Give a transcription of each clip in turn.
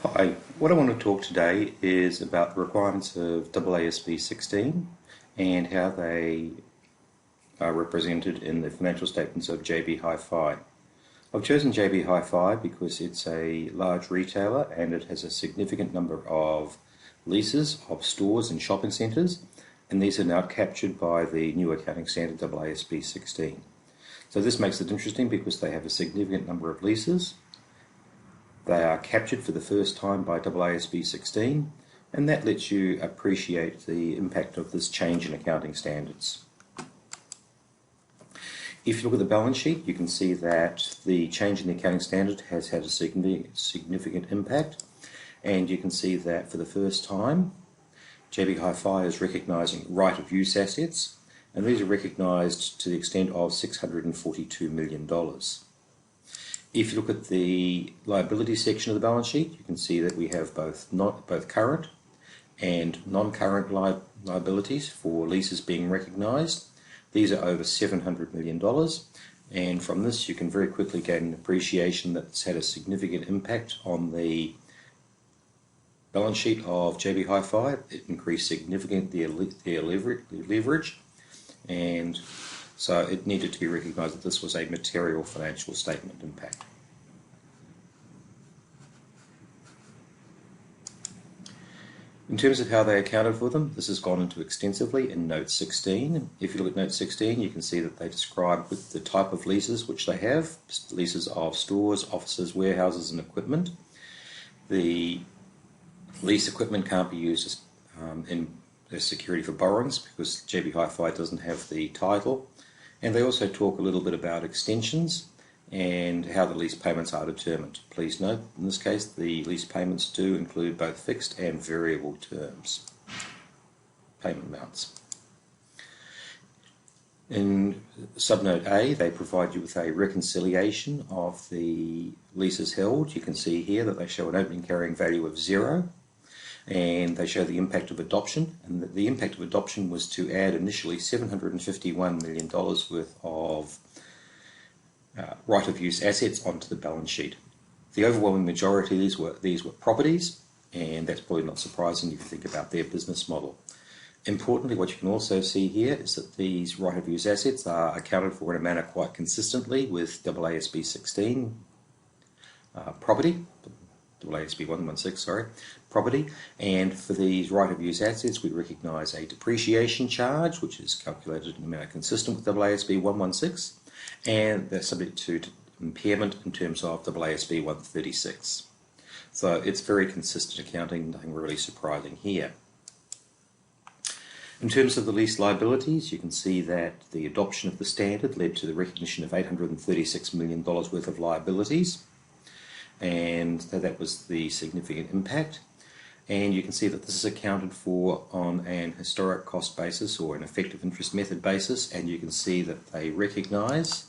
Hi, what I want to talk today is about the requirements of AASB 16 and how they are represented in the financial statements of JB Hi-Fi. I've chosen JB Hi-Fi because it's a large retailer and it has a significant number of leases of stores and shopping centres, and these are now captured by the new accounting standard AASB 16. So this makes it interesting because they have a significant number of leases. They are captured for the first time by AASB 16, and that lets you appreciate the impact of this change in accounting standards. If you look at the balance sheet, you can see that the change in the accounting standard has had a significant impact, and you can see that for the first time JB Hi-Fi is recognising right-of-use assets, and these are recognised to the extent of $642 million. If you look at the liability section of the balance sheet, you can see that we have both current and non-current liabilities for leases being recognised. These are over $700 million, and from this you can very quickly gain an appreciation that's had a significant impact on the balance sheet of JB Hi-Fi. It increased significantly their leverage, and so it needed to be recognised that this was a material financial statement impact. In terms of how they accounted for them, this has gone into extensively in Note 16. If you look at Note 16, you can see that they describe the type of leases which they have, leases of stores, offices, warehouses and equipment. The lease equipment can't be used as security for borrowings because JB Hi-Fi doesn't have the title. And they also talk a little bit about extensions and how the lease payments are determined. Please note, in this case, the lease payments do include both fixed and variable terms, payment amounts. In subnote A, they provide you with a reconciliation of the leases held. You can see here that they show an opening carrying value of 0, and they show the impact of adoption, and the impact of adoption was to add initially $751 million worth of right-of-use assets onto the balance sheet. The overwhelming majority of these were properties, and that's probably not surprising if you think about their business model. Importantly, what you can also see here is that these right-of-use assets are accounted for in a manner quite consistently with AASB 16 property. AASB 116, sorry, property, and for these right-of-use assets we recognise a depreciation charge which is calculated in a manner consistent with AASB 116, and they're subject to impairment in terms of AASB 136. So it's very consistent accounting, nothing really surprising here. In terms of the lease liabilities, you can see that the adoption of the standard led to the recognition of $836 million worth of liabilities, and that was the significant impact. And you can see that this is accounted for on an historic cost basis or an effective interest method basis, and you can see that they recognise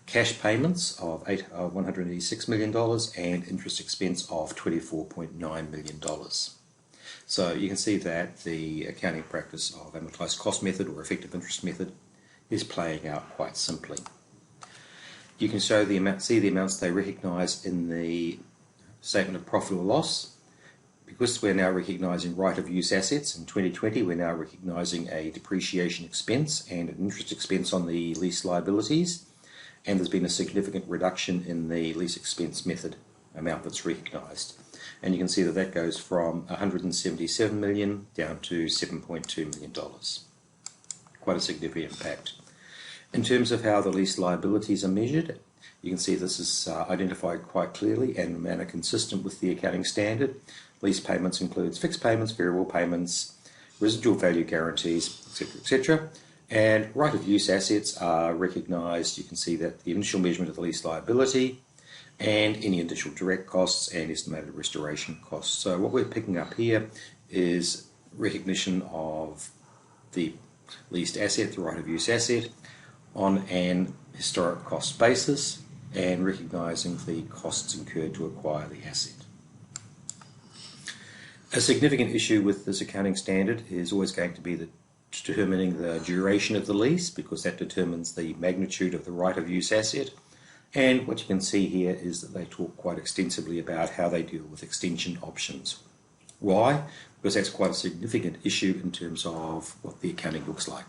cash payments of $186 million and interest expense of $24.9 million. So you can see that the accounting practice of amortised cost method or effective interest method is playing out quite simply. You can see the amounts they recognise in the statement of profit or loss. Because we're now recognising right-of-use assets in 2020, we're now recognising a depreciation expense and an interest expense on the lease liabilities, and there's been a significant reduction in the lease expense method amount that's recognised. And you can see that that goes from $177 million down to $7.2 million. Quite a significant impact. In terms of how the lease liabilities are measured, you can see this is identified quite clearly and in a manner consistent with the accounting standard. Lease payments includes fixed payments, variable payments, residual value guarantees, etc., etc. And right-of-use assets are recognised. You can see that the initial measurement of the lease liability and any additional direct costs and estimated restoration costs. So what we're picking up here is recognition of the leased asset, the right-of-use asset, on an historic cost basis and recognising the costs incurred to acquire the asset. A significant issue with this accounting standard is always going to be determining the duration of the lease, because that determines the magnitude of the right-of-use asset. And what you can see here is that they talk quite extensively about how they deal with extension options. Why? Because that's quite a significant issue in terms of what the accounting looks like.